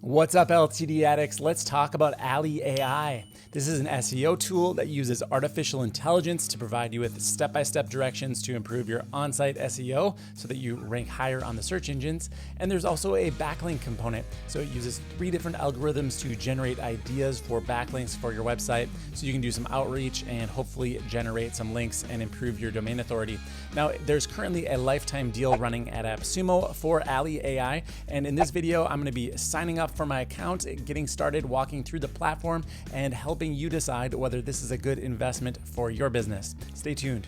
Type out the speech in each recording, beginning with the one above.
What's up, LTD addicts? Let's talk about Alli AI. This is an SEO tool that uses artificial intelligence to provide you with step-by-step directions to improve your on-site SEO so that you rank higher on the search engines. And there's also a backlink component. So it uses 3 different algorithms to generate ideas for backlinks for your website so you can do some outreach and hopefully generate some links and improve your domain authority. Now, there's currently a lifetime deal running at AppSumo for Alli AI. And in this video, I'm going to be signing up for my account, getting started, walking through the platform, and helping you decide whether this is a good investment for your business. Stay tuned.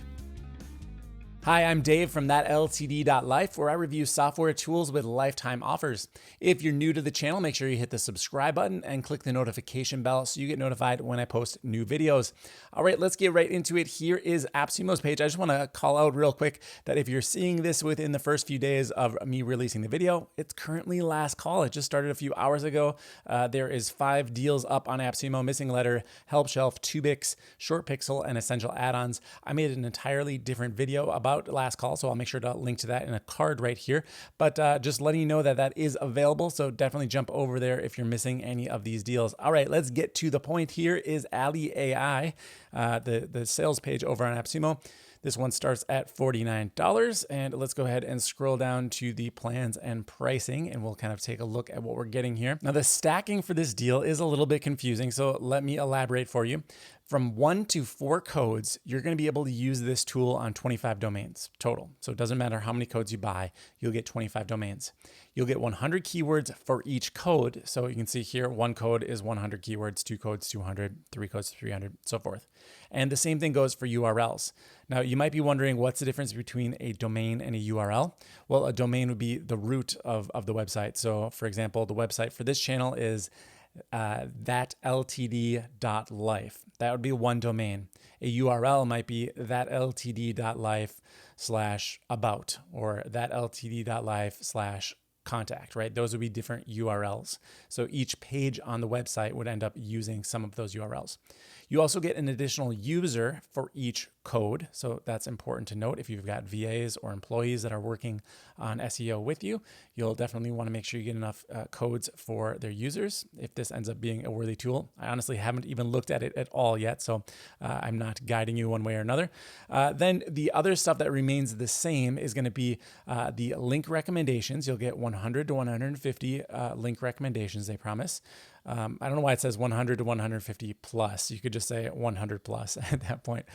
Hi, I'm Dave from ThatLTD.life, where I review software tools with lifetime offers. If you're new to the channel, make sure you hit the subscribe button and click the notification bell so you get notified when I post new videos. All right, let's get right into it. Here is AppSumo's page. I just want to call out real quick that if you're seeing this within the first few days of me releasing the video, it's currently last call. It just started a few hours ago. There is 5 deals up on AppSumo: Missing Letter, Help Shelf, Tubix, Short Pixel, and Essential Add-ons. I made an entirely different video about last call, so I'll make sure to link to that in a card right here. But just letting you know that that is available, so definitely jump over there if you're missing any of these deals. All right, let's get to the point. Here is Alli AI, the sales page over on AppSumo. This one starts at $49, and let's go ahead and scroll down to the plans and pricing, and we'll kind of take a look at what we're getting here. Now, the stacking for this deal is a little bit confusing, so let me elaborate for you. From 1 to 4 codes, you're going to be able to use this tool on 25 domains total. So it doesn't matter how many codes you buy, you'll get 25 domains. You'll get 100 keywords for each code. So you can see here, 1 code is 100 keywords, 2 codes, 200, 3 codes, 300, so forth. And the same thing goes for URLs. Now, you might be wondering, what's the difference between a domain and a URL? Well, a domain would be the root of the website. So for example, the website for this channel is ThatLTD.life. That would be one domain. A URL might be ThatLTD.life/about or ThatLTD.life/contact, right? Those would be different URLs. So each page on the website would end up using some of those URLs. You also get an additional user for each code. So that's important to note. If you've got VAs or employees that are working on SEO with you, you'll definitely want to make sure you get enough codes for their users if this ends up being a worthy tool. I honestly haven't even looked at it at all yet, so I'm not guiding you one way or another. Then the other stuff that remains the same is going to be the link recommendations. You'll get 100 to 150 link recommendations, they promise. I don't know why it says 100 to 150 plus. You could just say 100 plus at that point.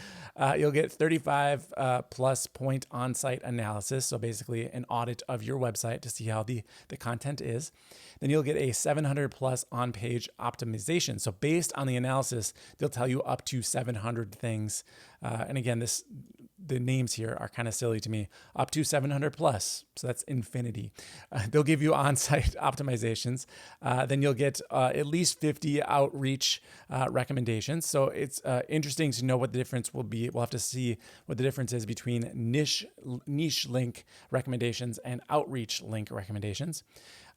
You'll get 35 plus point on-site analysis. So basically an audit of your website to see how the content is. Then you'll get a 700 plus on-page optimization. So based on the analysis, they'll tell you up to 700 things. And again, the names here are kind of silly to me. Up to 700 plus, so that's infinity. They'll give you on-site optimizations. Then you'll get at least 50 outreach recommendations. So it's interesting to know what the difference will be. We'll have to see what the difference is between niche link recommendations and outreach link recommendations.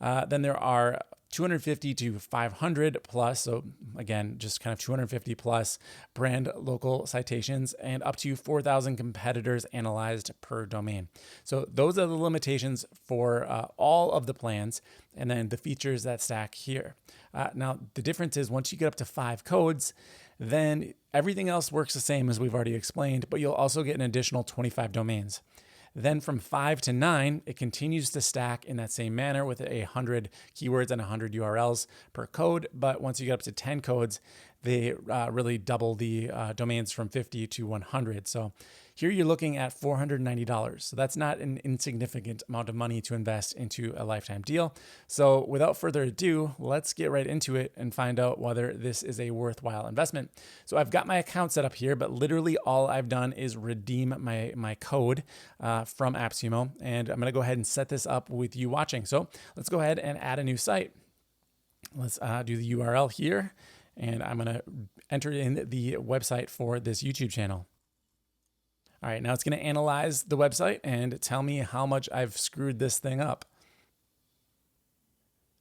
Then there are 250 to 500 plus. So again, just kind of 250 plus brand local citations and up to 4,000 competitors analyzed per domain. So those are the limitations for all of the plans, and then the features that stack here. Now, the difference is once you get up to 5 codes, then everything else works the same as we've already explained, but you'll also get an additional 25 domains. Then from 5 to 9, it continues to stack in that same manner with 100 keywords and 100 URLs per code. But once you get up to 10 codes, they really double the domains from 50 to 100. So here you're looking at $490. So that's not an insignificant amount of money to invest into a lifetime deal. So without further ado, let's get right into it and find out whether this is a worthwhile investment. So I've got my account set up here, but literally all I've done is redeem my code from AppSumo. And I'm going to go ahead and set this up with you watching. So let's go ahead and add a new site. Let's do the URL here. And I'm going to enter in the website for this YouTube channel. All right, now it's going to analyze the website and tell me how much I've screwed this thing up.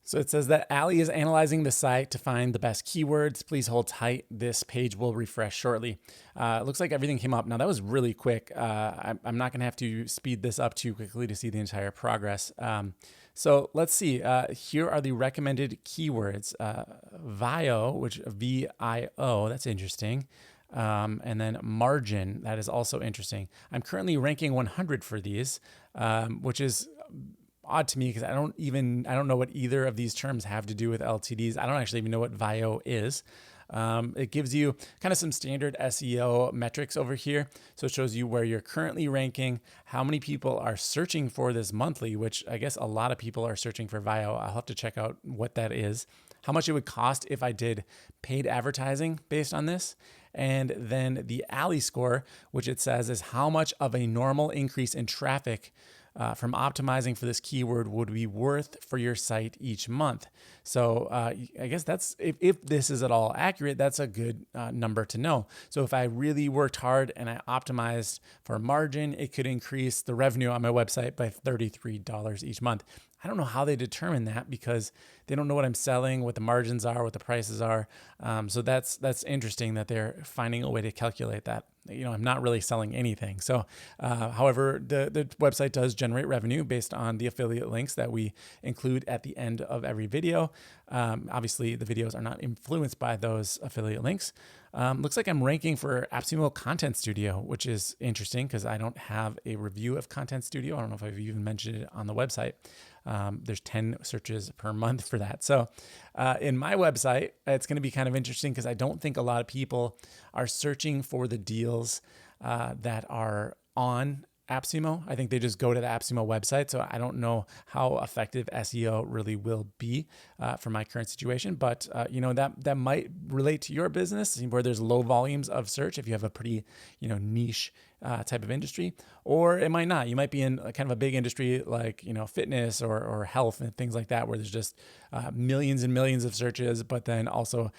So it says that Alli is analyzing the site to find the best keywords. Please hold tight. This page will refresh shortly. It looks like everything came up. Now that was really quick. I'm not going to have to speed this up too quickly to see the entire progress. So let's see. Here are the recommended keywords. VIO, which VIO, that's interesting. And then margin, that is also interesting. I'm currently ranking 100 for these, which is odd to me because I don't know what either of these terms have to do with LTDs. I don't actually even know what VIO is. It gives you kind of some standard SEO metrics over here. So it shows you where you're currently ranking, how many people are searching for this monthly, which I guess a lot of people are searching for VIO. I'll have to check out what that is, how much it would cost if I did paid advertising based on this. And then the Alli score, which it says is how much of a normal increase in traffic from optimizing for this keyword would be worth for your site each month. So I guess that's, if this is at all accurate, that's a good number to know. So if I really worked hard and I optimized for margin, it could increase the revenue on my website by $33 each month. I don't know how they determine that because they don't know what I'm selling, what the margins are, what the prices are. So that's interesting that they're finding a way to calculate that. I'm not really selling anything. So, however, the website does generate revenue based on the affiliate links that we include at the end of every video. Obviously, the videos are not influenced by those affiliate links. Looks like I'm ranking for AppSumo Content Studio, which is interesting because I don't have a review of Content Studio. I don't know if I've even mentioned it on the website. There's 10 searches per month for that. So in my website, it's going to be kind of interesting because I don't think a lot of people are searching for the deals that are on AppSumo. I think they just go to the AppSumo website. So I don't know how effective SEO really will be for my current situation, but that might relate to your business where there's low volumes of search if you have a pretty niche type of industry, or it might not. You might be in kind of a big industry like fitness or health and things like that, where there's just millions and millions of searches, but then also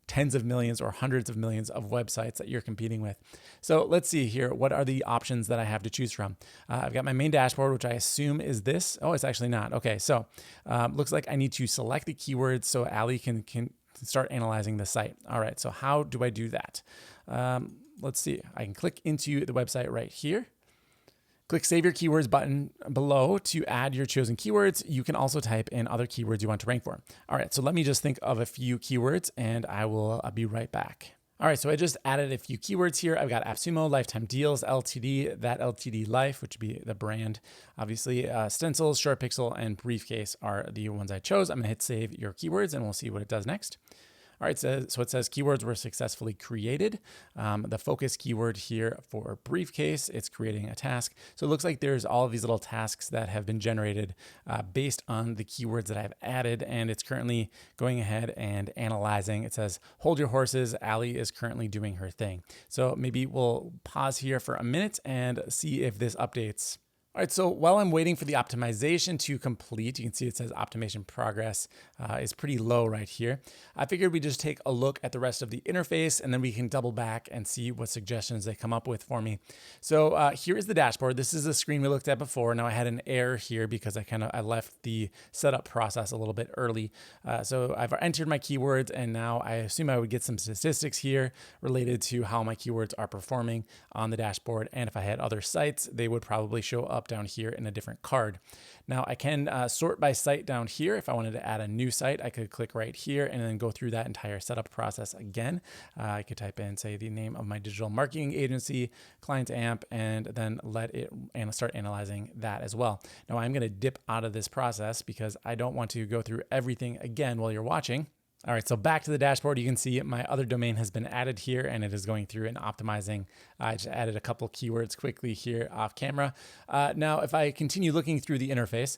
tens of millions or hundreds of millions of websites that you're competing with. So let's see here. What are the options that I have to choose from? I've got my main dashboard, which I assume is this. Oh, it's actually not. Okay, so looks like I need to select the keywords so Alli can start analyzing the site. All right, so how do I do that? Let's see. I can click into the website right here. Click Save Your Keywords button below to add your chosen keywords. You can also type in other keywords you want to rank for. All right, so let me just think of a few keywords and I will be right back. All right, so I just added a few keywords here. I've got AppSumo, Lifetime Deals, LTD, ThatLTD.life, which would be the brand. Obviously, stencils, short pixel, and briefcase are the ones I chose. I'm gonna hit Save Your Keywords and we'll see what it does next. All right, so it says keywords were successfully created. The focus keyword here for briefcase, it's creating a task. So it looks like there's all of these little tasks that have been generated based on the keywords that I've added, and it's currently going ahead and analyzing. It says, hold your horses, Alli is currently doing her thing. So maybe we'll pause here for a minute and see if this updates. All right, so while I'm waiting for the optimization to complete, you can see it says optimization progress is pretty low right here. I figured we'd just take a look at the rest of the interface and then we can double back and see what suggestions they come up with for me. So here is the dashboard. This is the screen we looked at before. Now I had an error here because I left the setup process a little bit early. So I've entered my keywords and now I assume I would get some statistics here related to how my keywords are performing on the dashboard. And if I had other sites, they would probably show up down here in a different card. Now I can sort by site down here. If I wanted to add a new site, I could click right here and then go through that entire setup process again. I could type in, say, the name of my digital marketing agency, client amp, and then let it start analyzing that as well. Now I'm going to dip out of this process because I don't want to go through everything again while you're watching. All right, so back to the dashboard, you can see my other domain has been added here and it is going through and optimizing. I just added a couple keywords quickly here off camera. Now, if I continue looking through the interface,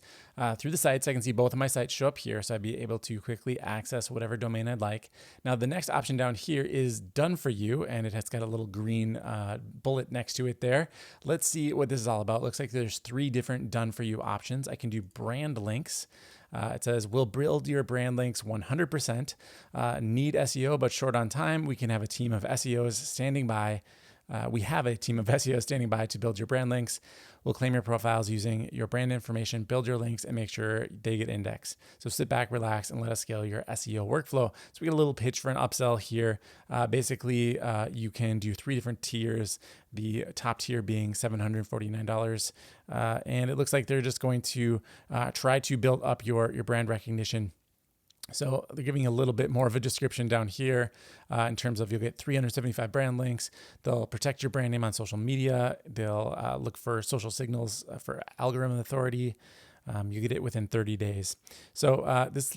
through the sites, I can see both of my sites show up here. So I'd be able to quickly access whatever domain I'd like. Now, the next option down here is done for you and it has got a little green bullet next to it there. Let's see what this is all about. Looks like there's 3 different done for you options. I can do brand links. It says, we'll build your brand links 100%. Need SEO, but short on time. We can have a team of SEOs standing by We have a team of SEOs standing by to build your brand links. We'll claim your profiles using your brand information, build your links, and make sure they get indexed. So sit back, relax, and let us scale your SEO workflow. So we get a little pitch for an upsell here. Basically, you can do 3 different tiers, the top tier being $749. And it looks like they're just going to try to build up your brand recognition. So they're giving a little bit more of a description down here in terms of you'll get 375 brand links. They'll protect your brand name on social media. They'll look for social signals for algorithm authority. You get it within 30 days. So this,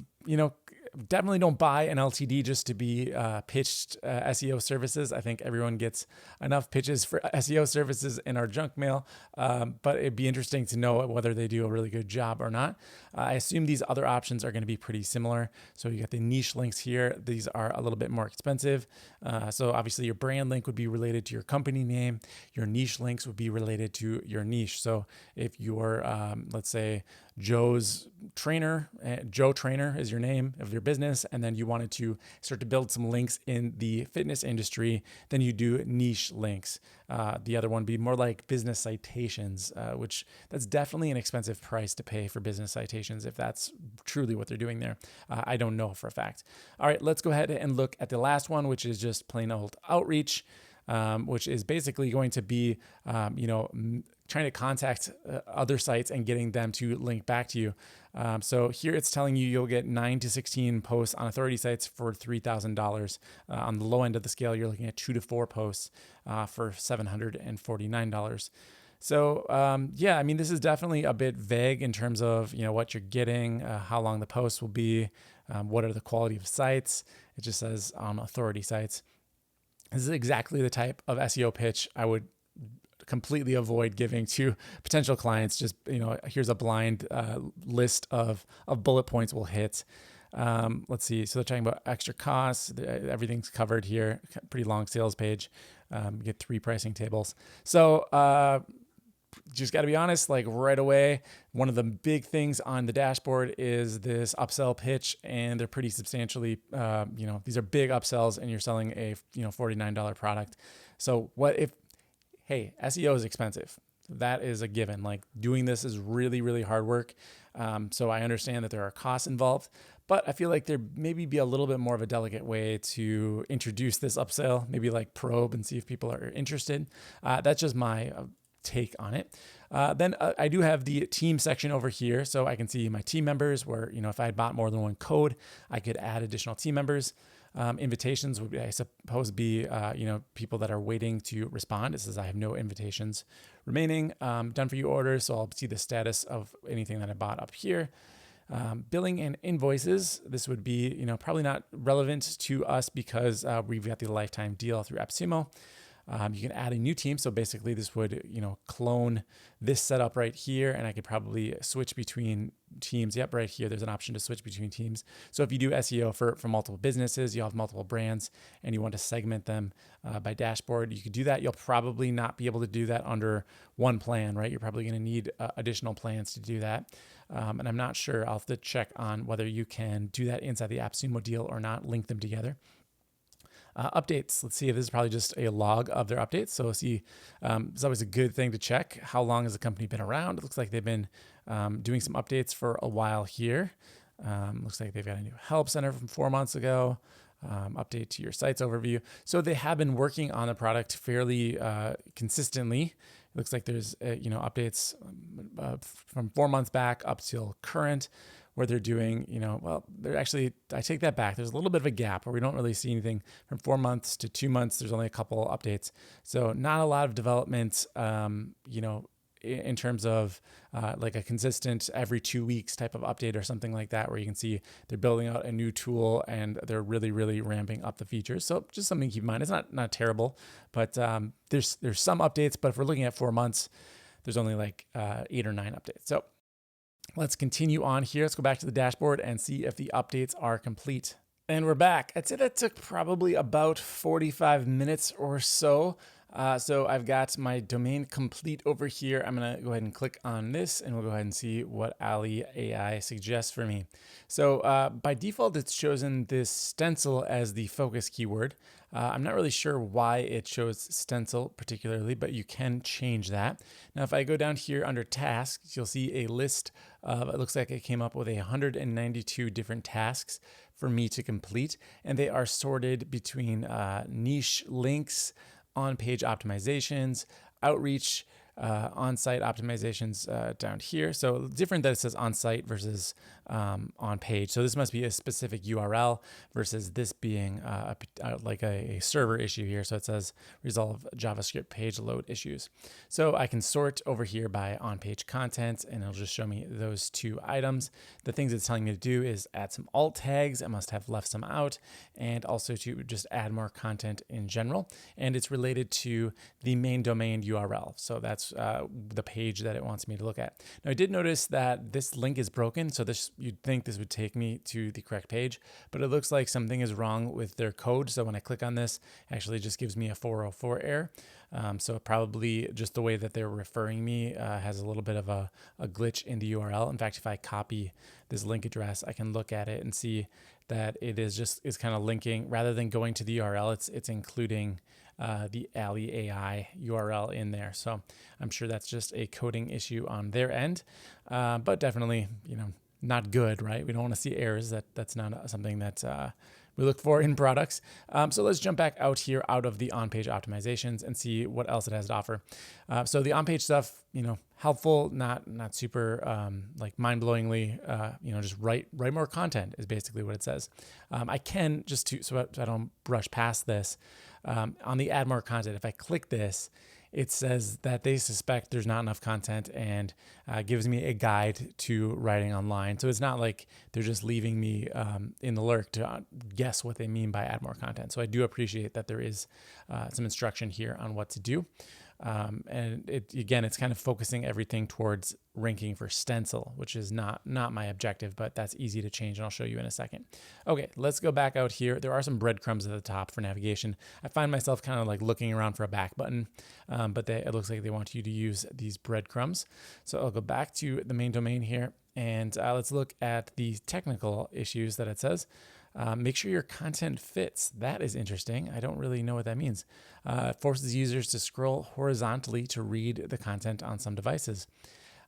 definitely don't buy an LTD just to be pitched SEO services. I think everyone gets enough pitches for SEO services in our junk mail, but it'd be interesting to know whether they do a really good job or not. I assume these other options are going to be pretty similar. So you got the niche links here. These are a little bit more expensive. So obviously your brand link would be related to your company name. Your niche links would be related to your niche. So if you're, let's say, Joe Trainer is your name of your business, and then you wanted to start to build some links in the fitness industry, then you do niche links. The other one be more like business citations, which that's definitely an expensive price to pay for business citations if that's truly what they're doing there. I don't know for a fact. All right, let's go ahead and look at the last one, which is just plain old outreach. Which is basically going to be, trying to contact other sites and getting them to link back to you. So here it's telling you you'll get 9 to 16 posts on authority sites for $3,000. On the low end of the scale, you're looking at 2 to 4 posts for $749. So this is definitely a bit vague in terms of what you're getting, how long the posts will be, what are the quality of sites. It just says on authority sites. This is exactly the type of SEO pitch I would completely avoid giving to potential clients. Just, here's a blind list of bullet points we'll hit. Let's see. So they're talking about extra costs. Everything's covered here. Pretty long sales page. You get 3 pricing tables. So just got to be honest, like right away, one of the big things on the dashboard is this upsell pitch, and they're pretty substantially, these are big upsells, and you're selling a, $49 product. So what if, hey, SEO is expensive. That is a given. Like doing this is really, really hard work. So I understand that there are costs involved, but I feel like there maybe be a little bit more of a delicate way to introduce this upsell, maybe like probe and see if people are interested. That's just my take on it. Then I do have the team section over here. So I can see my team members where, if I had bought more than one code, I could add additional team members. Invitations would, I suppose, be, people that are waiting to respond. It says I have no invitations remaining. Done for you orders. So I'll see the status of anything that I bought up here. Billing and invoices. This would be, probably not relevant to us because we've got the lifetime deal through AppSumo. You can add a new team. So basically this would, clone this setup right here, and I could probably switch between teams. Yep, right here, there's an option to switch between teams. So if you do SEO for multiple businesses, you have multiple brands, and you want to segment them by dashboard, you could do that. You'll probably not be able to do that under one plan, right? You're probably going to need additional plans to do that. And I'm not sure. I'll have to check on whether you can do that inside the AppSumo deal or not, link them together. Updates. Let's see if this is probably just a log of their updates. So see, it's always a good thing to check. How long has the company been around? It looks like they've been doing some updates for a while here. Looks like they've got a new help center from 4 months ago. Update to your sites overview. So they have been working on the product fairly consistently. It looks like there's updates from 4 months back up till current, where they're doing, they're actually, I take that back. There's a little bit of a gap where we don't really see anything from 4 months to 2 months. There's only a couple updates. So not a lot of development, in terms of like a consistent every 2 weeks type of update or something like that, where you can see they're building out a new tool and they're really, really ramping up the features. So just something to keep in mind. It's not terrible, but there's some updates. But if we're looking at 4 months, there's only like 8 or 9 updates. So let's continue on here. Let's go back to the dashboard and see if the updates are complete. And we're back. I'd say that took probably about 45 minutes or so. So I've got my domain complete over here. I'm going to go ahead and click on this, and we'll go ahead and see what Alli AI suggests for me. So by default, it's chosen this stencil as the focus keyword. I'm not really sure why it chose stencil particularly, but you can change that. Now, if I go down here under tasks, you'll see a list of, it looks like it came up with 192 different tasks for me to complete, and they are sorted between niche links, on-page optimizations, outreach, on-site optimizations down here. So different that it says on-site versus on-page. So this must be a specific URL versus this being like a server issue here. So it says resolve JavaScript page load issues. So I can sort over here by on-page content, and it'll just show me those two items. The things it's telling me to do is add some alt tags. I must have left some out, and also to just add more content in general. And it's related to the main domain URL. So that's the page that it wants me to look at. Now, I did notice that this link is broken. So this, you'd think this would take me to the correct page, but it looks like something is wrong with their code. So when I click on this, it actually just gives me a 404 error. So probably just the way that they're referring me has a little bit of a glitch in the URL. In fact, if I copy this link address, I can look at it and see that it is kind of linking, rather than going to the URL, it's including the Alli AI URL in there. So I'm sure that's just a coding issue on their end, but definitely, not good, right? We don't want to see errors. That's not something that we look for in products. So let's jump back out here out of the on-page optimizations and see what else it has to offer. So the on-page stuff, helpful, not super like mind-blowingly, just write more content is basically what it says. I can so I don't brush past this. On the add more content, if I click this, it says that they suspect there's not enough content and gives me a guide to writing online. So it's not like they're just leaving me in the lurk to guess what they mean by add more content. So I do appreciate that there is some instruction here on what to do. And it's kind of focusing everything towards ranking for stencil, which is not my objective, but that's easy to change, and I'll show you in a second. Okay, let's go back out here. There are some breadcrumbs at the top for navigation. I find myself kind of like looking around for a back button, but it looks like they want you to use these breadcrumbs. So I'll go back to the main domain here, and let's look at the technical issues that it says. Make sure your content fits. That is interesting. I don't really know what that means. It forces users to scroll horizontally to read the content on some devices.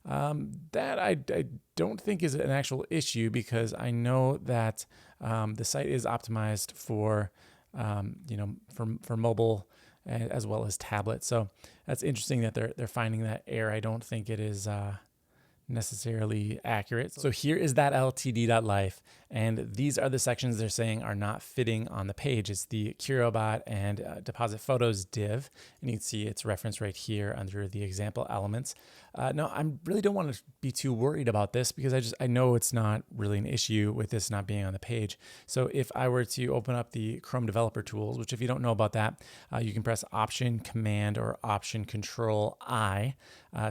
That I don't think is an actual issue, because I know that the site is optimized for mobile as well as tablet. So that's interesting that they're finding that error. I don't think it is necessarily accurate. So here is ThatLTD.life, and these are the sections they're saying are not fitting on the page. It's the CurioBot and deposit photos div, and you can see it's referenced right here under the example elements. Now, I really don't want to be too worried about this, because I know it's not really an issue with this not being on the page. So if I were to open up the Chrome developer tools, which if you don't know about that, you can press Option Command or Option Control I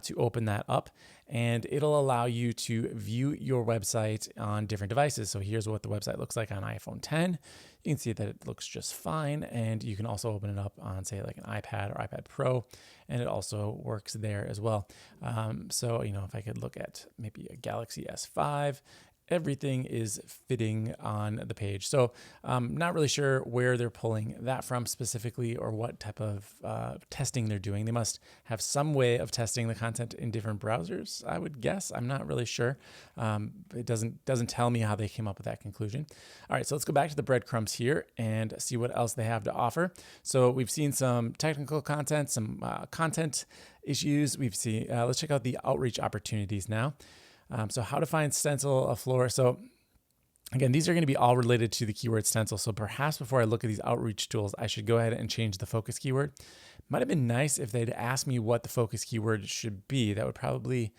to open that up, and it'll allow you to view your website on different devices. So here's what the website looks like on iPhone 10. You can see that it looks just fine, and you can also open it up on, say, like an iPad or iPad Pro, and it also works there as well. So if I could look at maybe a Galaxy S5, everything is fitting on the page. So not really sure where they're pulling that from specifically, or what type of testing they're doing. They must have some way of testing the content in different browsers, I would guess. I'm not really sure. It doesn't tell me how they came up with that conclusion. All right, so let's go back to the breadcrumbs here and see what else they have to offer. So we've seen some technical content, some content issues. We've seen, let's check out the outreach opportunities now. So how to find stencil a floor. So again, these are going to be all related to the keyword stencil. So perhaps before I look at these outreach tools, I should go ahead and change the focus keyword. Might have been nice if they'd asked me what the focus keyword should be. That would probably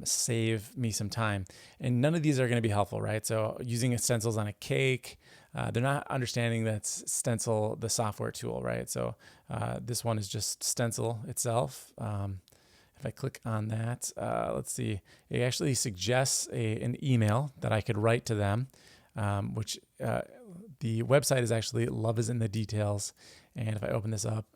save me some time. And none of these are going to be helpful, right? So using stencils on a cake, they're not understanding that's Stencil, the software tool, right? So this one is just Stencil itself. If I click on that, let's see, it actually suggests an email that I could write to them, which the website is actually love is in the details. And if I open this up,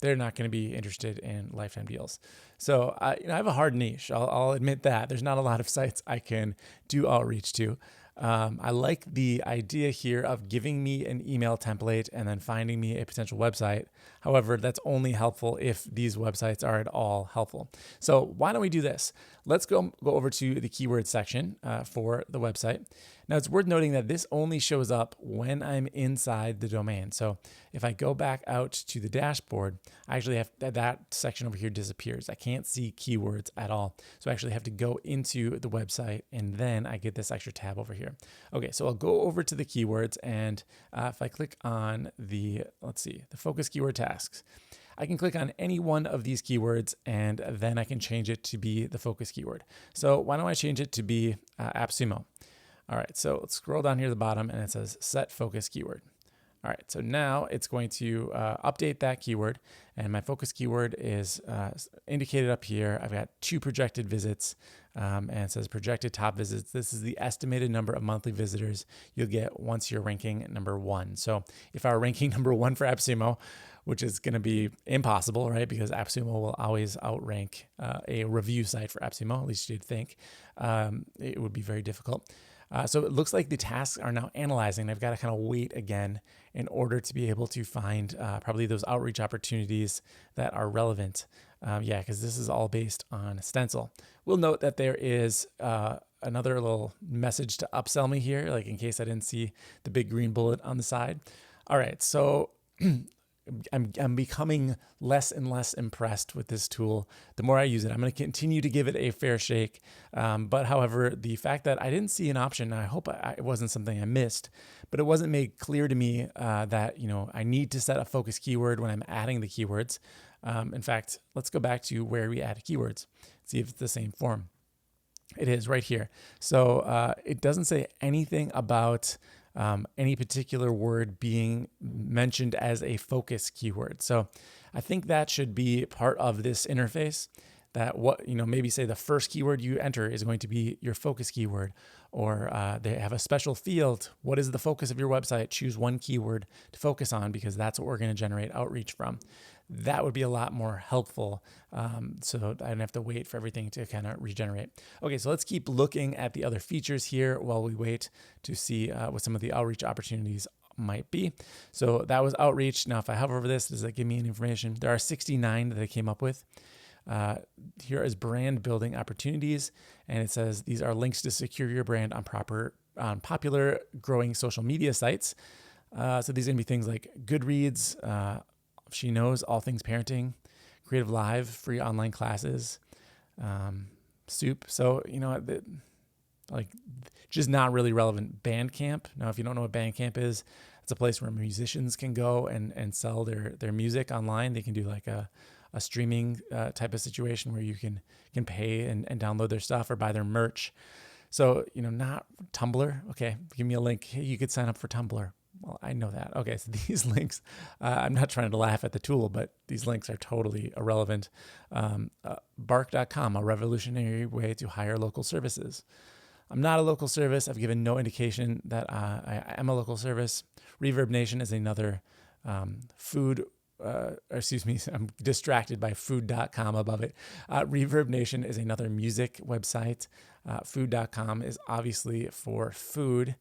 they're not going to be interested in lifetime deals. So I have a hard niche. I'll admit that. There's not a lot of sites I can do outreach to. I like the idea here of giving me an email template and then finding me a potential website. However, that's only helpful if these websites are at all helpful. So why don't we do this? Let's go over to the keyword section for the website. Now, it's worth noting that this only shows up when I'm inside the domain. So if I go back out to the dashboard, I actually have that section over here disappears. I can't see keywords at all. So I actually have to go into the website and then I get this extra tab over here. Okay, so I'll go over to the keywords, and if I click on the focus keyword tasks, I can click on any one of these keywords and then I can change it to be the focus keyword. So why don't I change it to be AppSumo? All right, so let's scroll down here to the bottom and it says set focus keyword. All right, so now it's going to update that keyword, and my focus keyword is indicated up here. I've got 2 projected visits, and it says projected top visits. This is the estimated number of monthly visitors you'll get once you're ranking number 1. So if I were ranking number 1 for AppSumo, which is going to be impossible, right? Because AppSumo will always outrank a review site for AppSumo, at least you'd think. It would be very difficult. So it looks like the tasks are now analyzing. I've got to kind of wait again in order to be able to find probably those outreach opportunities that are relevant. Because this is all based on Stencil. We'll note that there is another little message to upsell me here, like in case I didn't see the big green bullet on the side. All right, so I'm becoming less and less impressed with this tool. The more I use it, I'm going to continue to give it a fair shake. But however, the fact that I didn't see an option, and I hope it wasn't something I missed, but it wasn't made clear to me that I need to set a focus keyword when I'm adding the keywords. In fact, let's go back to where we add keywords, see if it's the same form. It is right here. So it doesn't say anything about any particular word being mentioned as a focus keyword. So I think that should be part of this interface, that maybe say the first keyword you enter is going to be your focus keyword, or they have a special field. What is the focus of your website? Choose one keyword to focus on because that's what we're going to generate outreach from. That would be a lot more helpful, so I don't have to wait for everything to kind of regenerate. Okay, so let's keep looking at the other features here while we wait to see what some of the outreach opportunities might be. So that was outreach. Now, if I hover over this, does that give me any information? There are 69 that I came up with. Here is brand building opportunities, and it says these are links to secure your brand on popular growing social media sites. So these are gonna be things like Goodreads, She Knows All Things Parenting, Creative Live, free online classes, Soup. So, just not really relevant. Bandcamp. Now, if you don't know what Bandcamp is, it's a place where musicians can go and sell their music online. They can do like a streaming type of situation where you can pay and download their stuff or buy their merch. So, not Tumblr. Okay, give me a link. Hey, you could sign up for Tumblr. Well, I know that. Okay, so these links, I'm not trying to laugh at the tool, but these links are totally irrelevant. Bark.com, a revolutionary way to hire local services. I'm not a local service. I've given no indication that I am a local service. Reverb Nation is another I'm distracted by food.com above it. Reverb Nation is another music website. Food.com is obviously for food.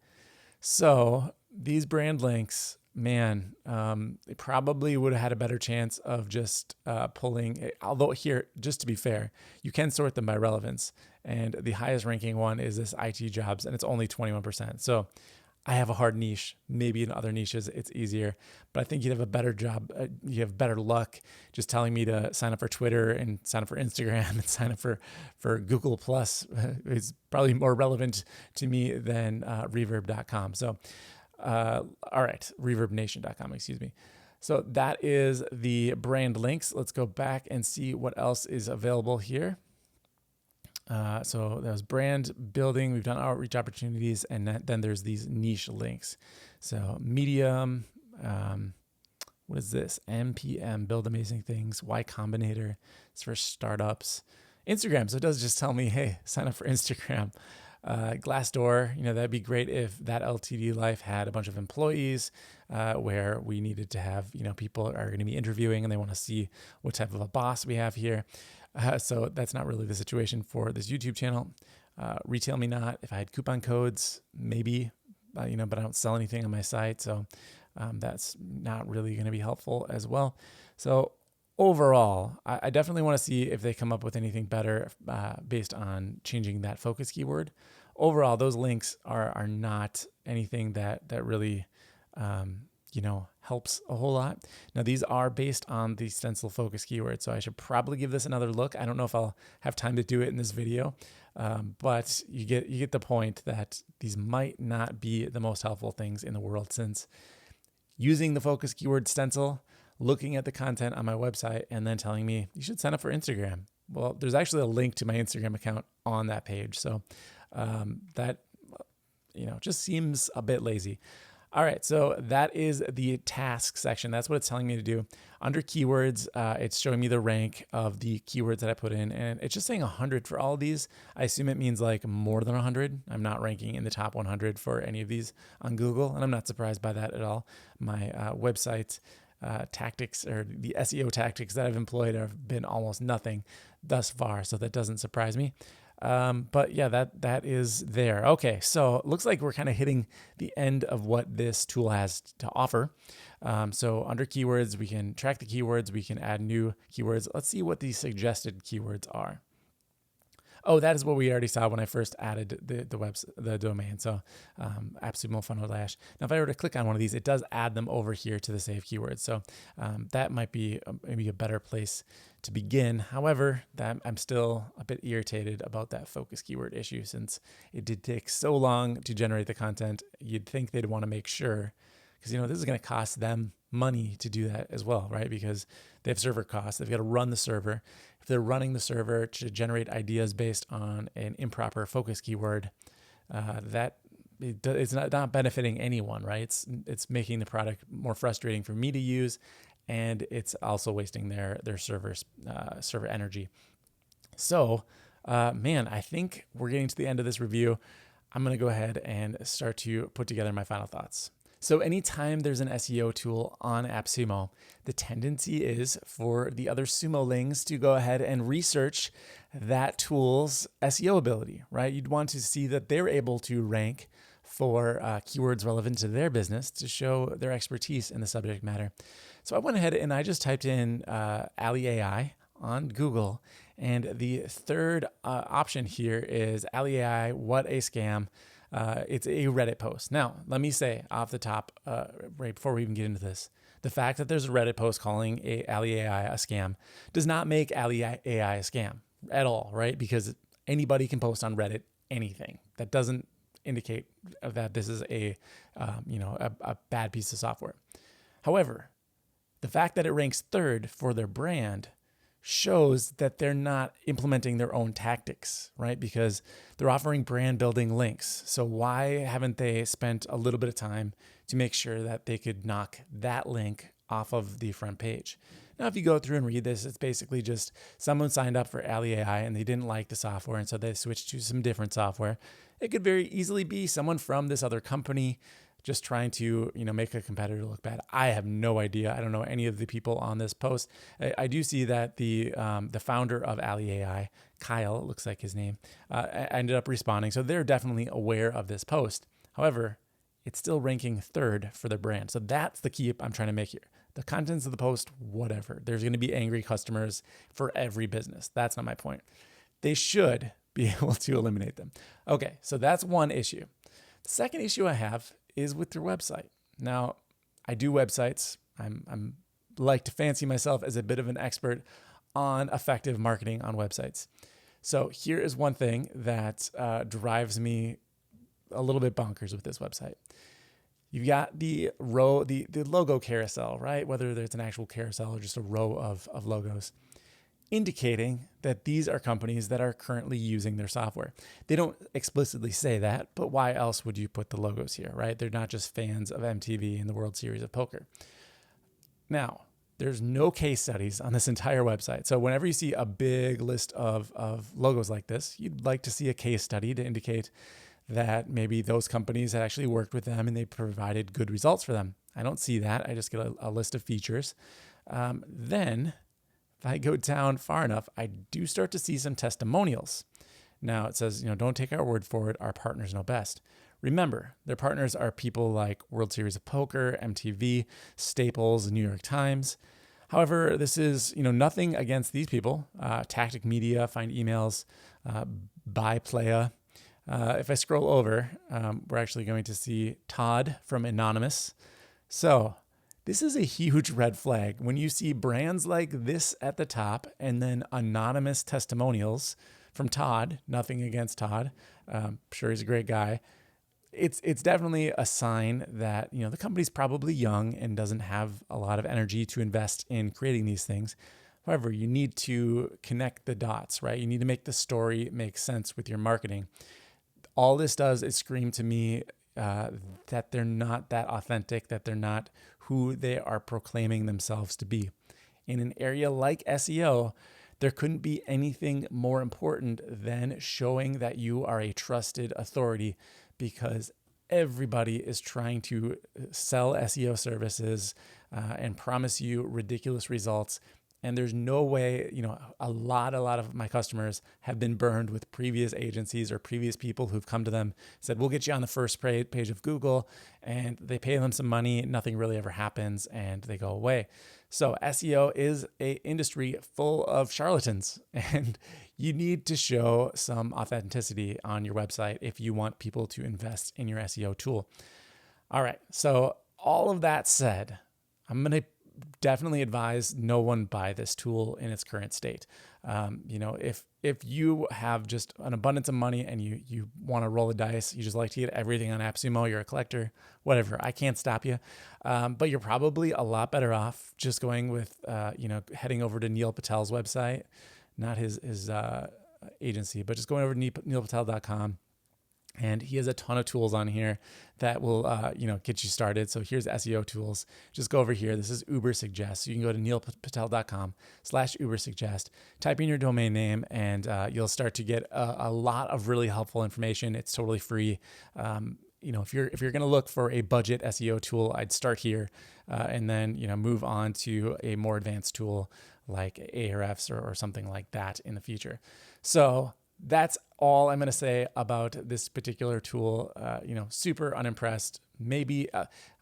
So these brand links, man, they probably would have had a better chance of just pulling it. Although here, just to be fair, you can sort them by relevance. And the highest ranking one is this IT jobs, and it's only 21%. So I have a hard niche. Maybe in other niches it's easier, but I think you'd have a better job. You have better luck just telling me to sign up for Twitter and sign up for Instagram and sign up for Google Plus. It's probably more relevant to me than Reverb.com. So, all right, ReverbNation.com, excuse me. So that is the brand links. Let's go back and see what else is available here. So that was brand building. We've done outreach opportunities, and then there's these niche links. So Medium, what is this? MPM, Build Amazing Things. Y Combinator, it's for startups. Instagram, so it does just tell me, hey, sign up for Instagram. Glassdoor, that'd be great if ThatLTD.life had a bunch of employees where we needed to have, people are going to be interviewing and they want to see what type of a boss we have here. So that's not really the situation for this YouTube channel. Retail Me Not, if I had coupon codes, maybe, but I don't sell anything on my site. So that's not really going to be helpful as well. So overall, I definitely want to see if they come up with anything better based on changing that focus keyword. Overall, those links are not anything that really helps a whole lot. Now, these are based on the stencil focus keyword, so I should probably give this another look. I don't know if I'll have time to do it in this video, but you get the point that these might not be the most helpful things in the world, since using the focus keyword stencil, looking at the content on my website, and then telling me you should sign up for Instagram. Well, there's actually a link to my Instagram account on that page. So that, just seems a bit lazy. All right, so that is the task section. That's what it's telling me to do. Under keywords, it's showing me the rank of the keywords that I put in, and it's just saying 100 for all of these. I assume it means like more than 100. I'm not ranking in the top 100 for any of these on Google, and I'm not surprised by that at all. My website tactics, or the SEO tactics that I've employed, have been almost nothing thus far, so that doesn't surprise me. But yeah, that is there. Okay, so it looks like we're kind of hitting the end of what this tool has to offer. So under keywords, we can track the keywords, we can add new keywords. Let's see what the suggested keywords are. Oh, that is what we already saw when I first added the domain. So AppSumo funnel dash. Now, if I were to click on one of these, it does add them over here to the save keywords. So that might be maybe a better place to begin. However, I'm still a bit irritated about that focus keyword issue, since it did take so long to generate the content. You'd think they'd want to make sure, because this is going to cost them money to do that as well, right? Because they have server costs. They've got to run the server. If they're running the server to generate ideas based on an improper focus keyword, it's not benefiting anyone, right? It's making the product more frustrating for me to use, and it's also wasting their server energy. So, I think we're getting to the end of this review. I'm going to go ahead and start to put together my final thoughts. So anytime there's an SEO tool on AppSumo, the tendency is for the other Sumolings to go ahead and research that tool's SEO ability, right? You'd want to see that they're able to rank for keywords relevant to their business to show their expertise in the subject matter. So I went ahead and I just typed in Alli AI on Google, and the third option here is Alli AI, what a scam. It's a Reddit post. Now, let me say off the top, right before we even get into this, the fact that there's a Reddit post calling Alli AI a scam does not make Alli AI a scam at all, right? Because anybody can post on Reddit anything. That doesn't indicate that this is a bad piece of software. However, the fact that it ranks third for their brand shows that they're not implementing their own tactics, right? Because they're offering brand building links. So why haven't they spent a little bit of time to make sure that they could knock that link off of the front page? Now, if you go through and read this, it's basically just someone signed up for Alli AI and they didn't like the software, and so they switched to some different software. It could very easily be someone from this other company just trying to, make a competitor look bad. I have no idea. I don't know any of the people on this post. I do see that the founder of Alli AI, Kyle, it looks like his name, ended up responding. So they're definitely aware of this post. However, it's still ranking third for their brand. So that's the key I'm trying to make here. The contents of the post, whatever. There's going to be angry customers for every business. That's not my point. They should be able to eliminate them. Okay, so that's one issue. The second issue I have is with your website. Now, I do websites. I'm like to fancy myself as a bit of an expert on effective marketing on websites. So here is one thing that drives me a little bit bonkers with this website. You've got the logo carousel, right? Whether it's an actual carousel or just a row of logos, indicating that these are companies that are currently using their software. They don't explicitly say that, but why else would you put the logos here, right? They're not just fans of MTV and the World Series of Poker. Now, There's no case studies on this entire website. So whenever you see a big list of logos like this, you'd like to see a case study to indicate that maybe those companies had actually worked with them and they provided good results for them. I don't see that. I just get a list of features. Then if I go down far enough, I do start to see some testimonials. Now it says, don't take our word for it. Our partners know best. Remember, their partners are people like World Series of Poker, MTV, Staples, New York Times. However, this is nothing against these people. Tactic Media, Find Emails, Buy Playa. If I scroll over, we're actually going to see Todd from Anonymous. So this is a huge red flag. When you see brands like this at the top and then anonymous testimonials from Todd, nothing against Todd. I'm sure he's a great guy. It's definitely a sign that, the company's probably young and doesn't have a lot of energy to invest in creating these things. However, you need to connect the dots, right? You need to make the story make sense with your marketing. All this does is scream to me that they're not that authentic, that they're not who they are proclaiming themselves to be. In an area like SEO, there couldn't be anything more important than showing that you are a trusted authority, because everybody is trying to sell SEO services and promise you ridiculous results. And there's no way, a lot of my customers have been burned with previous agencies or previous people who've come to them, said, we'll get you on the first page of Google, and they pay them some money. Nothing really ever happens and they go away. So SEO is an industry full of charlatans, and you need to show some authenticity on your website if you want people to invest in your SEO tool. All right. So all of that said, I'm going to definitely advise no one buy this tool in its current state. If you have just an abundance of money and you want to roll the dice, you just like to get everything on AppSumo, you're a collector, whatever, I can't stop you. But you're probably a lot better off just going with, heading over to Neil Patel's website, not his agency, but just going over to ThatLTD.life. And he has a ton of tools on here that will, get you started. So here's SEO tools. Just go over here. This is Ubersuggest. So you can go to neilpatel.com/Ubersuggest, type in your domain name, and you'll start to get a lot of really helpful information. It's totally free. If you're going to look for a budget SEO tool, I'd start here, and then move on to a more advanced tool like Ahrefs or something like that in the future. So that's all I'm going to say about this particular tool. Super unimpressed. Maybe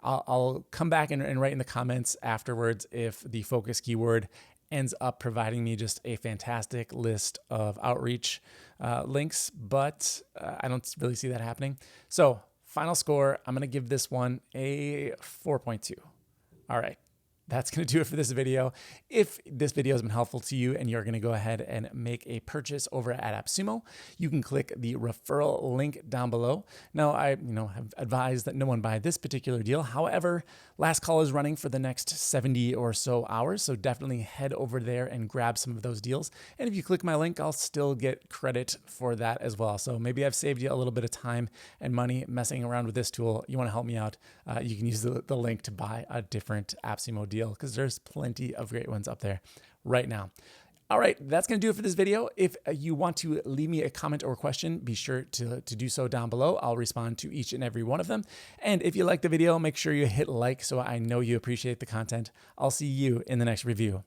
I'll come back and write in the comments afterwards if the focus keyword ends up providing me just a fantastic list of outreach links, but I don't really see that happening. So final score, I'm going to give this one a 4.2. All right. That's going to do it for this video. If this video has been helpful to you and you're going to go ahead and make a purchase over at AppSumo, you can click the referral link down below. Now, I have advised that no one buy this particular deal. However, last call is running for the next 70 or so hours, so definitely head over there and grab some of those deals. And if you click my link, I'll still get credit for that as well. So maybe I've saved you a little bit of time and money messing around with this tool. You want to help me out, you can use the link to buy a different AppSumo deal, because there's plenty of great ones up there right now. All right, that's going to do it for this video. If you want to leave me a comment or question, be sure to do so down below. I'll respond to each and every one of them. And if you like the video, make sure you hit like so I know you appreciate the content. I'll see you in the next review.